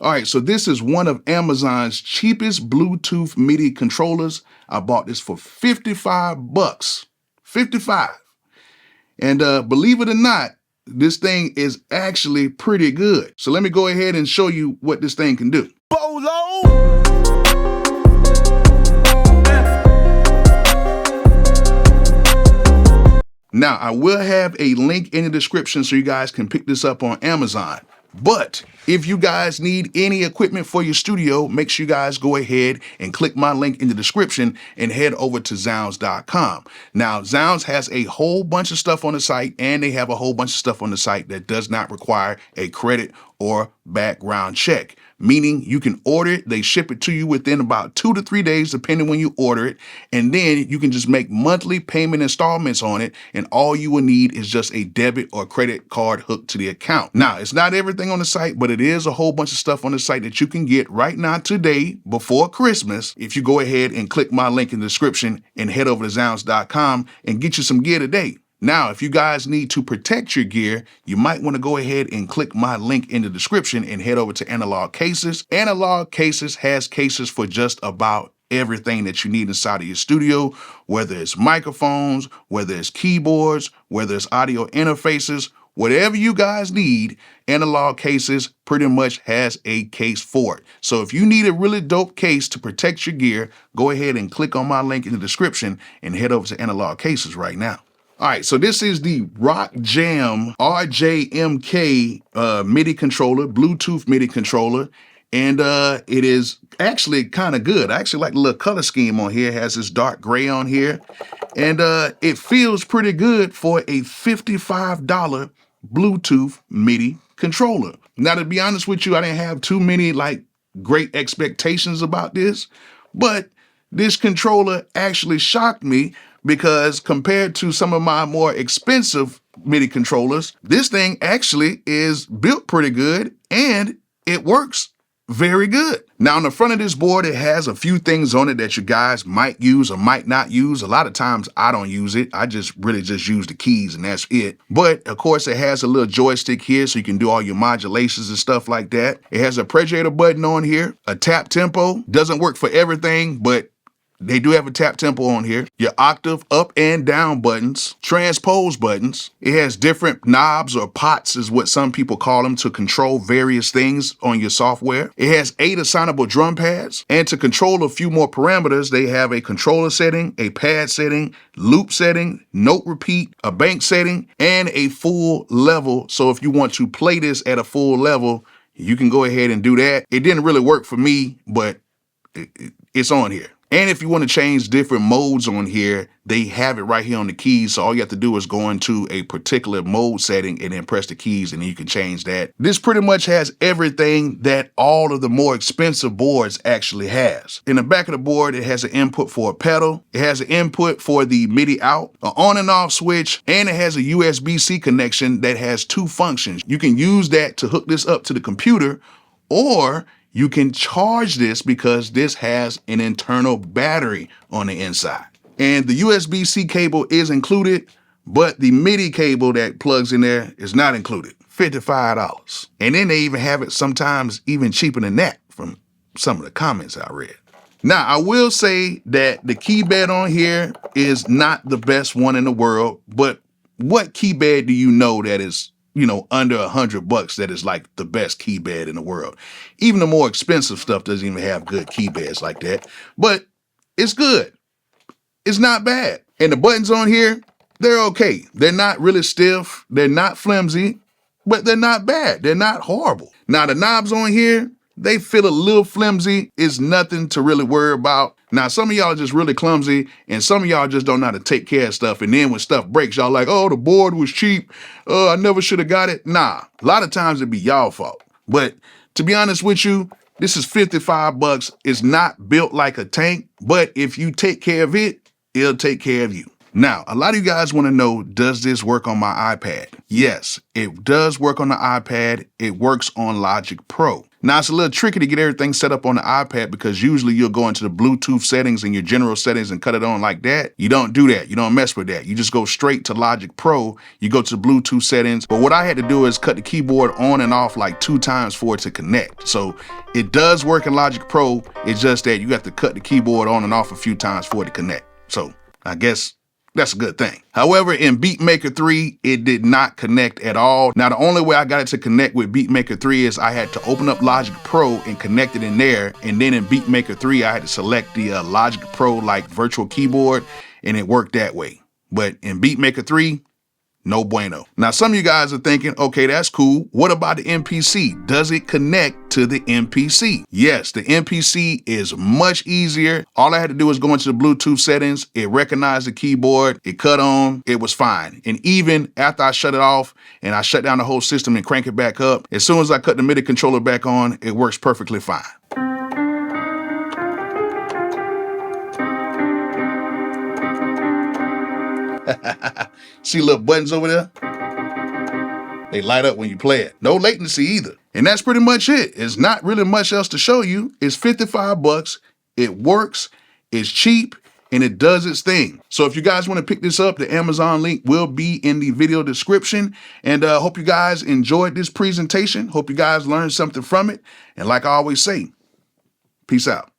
All right, so this is one of Amazon's cheapest Bluetooth MIDI controllers. I bought this for 55 bucks. 55. And believe it or not, this thing is actually pretty good. So let me go ahead and show you what this thing can do. Bolo! Now, I will have a link in the description so you guys can pick this up on Amazon. But if you guys need any equipment for your studio, make sure you guys go ahead and click my link in the description and head over to Zounds.com. Now, Zounds has a whole bunch of stuff on the site, and they have a whole bunch of stuff on the site that does not require a credit or background check. Meaning you can order it, they ship it to you within about 2 to 3 days, depending when you order it. And then you can just make monthly payment installments on it. And all you will need is just a debit or credit card hooked to the account. Now, it's not everything on the site, but it is a whole bunch of stuff on the site that you can get right now today before Christmas. If you go ahead and click my link in the description and head over to Zounds.com and get you some gear today. Now, if you guys need to protect your gear, you might want to go ahead and click my link in the description and head over to Analog Cases. Analog Cases has cases for just about everything that you need inside of your studio, whether it's microphones, whether it's keyboards, whether it's audio interfaces, whatever you guys need, Analog Cases pretty much has a case for it. So if you need a really dope case to protect your gear, go ahead and click on my link in the description and head over to Analog Cases right now. All right, so this is the Rock Jam RJMK MIDI controller, Bluetooth MIDI controller, and it is actually kind of good. I actually like the little color scheme on here. It has this dark gray on here, and it feels pretty good for a $55 Bluetooth MIDI controller. Now, to be honest with you, I didn't have too many great expectations about this, but this controller actually shocked me because compared to some of my more expensive MIDI controllers, this thing actually is built pretty good and it works very good. Now, on the front of this board, it has a few things on it that you guys might use or might not use. A lot of times I don't use it. I just really use the keys and that's it. But of course, it has a little joystick here so you can do all your modulations and stuff like that. It has a arpeggiator button on here, a tap tempo. Doesn't work for everything, but they do have a tap tempo on here. Your octave up and down buttons, transpose buttons. It has different knobs or pots is what some people call them to control various things on your software. It has 8 assignable drum pads. And to control a few more parameters, they have a controller setting, a pad setting, loop setting, note repeat, a bank setting, and a full level. So if you want to play this at a full level, you can go ahead and do that. It didn't really work for me, but it's on here. And if you want to change different modes on here, they have it right here on the keys. So all you have to do is go into a particular mode setting and then press the keys and then you can change that. This pretty much has everything that all of the more expensive boards actually has. In the back of the board, it has an input for a pedal. It has an input for the MIDI out, an on and off switch, and it has a USB-C connection that has 2 functions. You can use that to hook this up to the computer, or you can charge this because this has an internal battery on the inside. And the USB-C cable is included, but the MIDI cable that plugs in there is not included. $55. And then they even have it sometimes even cheaper than that from some of the comments I read. Now, I will say that the key bed on here is not the best one in the world, but what key bed do you know that is under $100 that is like the best key bed in the world? Even the more expensive stuff doesn't even have good key beds like that, but it's good. It's not bad. And the buttons on here, they're okay. They're not really stiff. They're not flimsy, but they're not bad. They're not horrible. Now the knobs on here, they feel a little flimsy. It's nothing to really worry about. Now, some of y'all are just really clumsy and some of y'all just don't know how to take care of stuff. And then when stuff breaks, y'all like, oh, the board was cheap. I never should have got it. Nah, a lot of times it'd be y'all fault. But to be honest with you, this is 55 bucks. It's not built like a tank, but if you take care of it, it'll take care of you. Now, a lot of you guys want to know, does this work on my iPad? Yes, it does work on the iPad. It works on Logic Pro. Now, it's a little tricky to get everything set up on the iPad because usually you'll go into the Bluetooth settings and your general settings and cut it on like that. You don't do that. You don't mess with that. You just go straight to Logic Pro. You go to the Bluetooth settings. But what I had to do is cut the keyboard on and off like 2 times for it to connect. So it does work in Logic Pro. It's just that you have to cut the keyboard on and off a few times for it to connect. So I guess that's a good thing. However, in Beatmaker 3, it did not connect at all. Now, the only way I got it to connect with Beatmaker 3 is I had to open up Logic Pro and connect it in there. And then in Beatmaker 3, I had to select the Logic Pro like virtual keyboard, and it worked that way. But in Beatmaker 3, no bueno. Now, some of you guys are thinking, okay, that's cool. What about the MPC? Does it connect to the MPC? Yes, the MPC is much easier. All I had to do was go into the Bluetooth settings. It recognized the keyboard. It cut on. It was fine. And even after I shut it off and I shut down the whole system and crank it back up, as soon as I cut the MIDI controller back on, it works perfectly fine. See little buttons over there? They light up when you play it. No latency either. And that's pretty much it. It's not really much else to show you. It's 55 bucks. It works. It's cheap. And it does its thing. So if you guys want to pick this up, the Amazon link will be in the video description. And hope you guys enjoyed this presentation. Hope you guys learned something from it. And like I always say, peace out.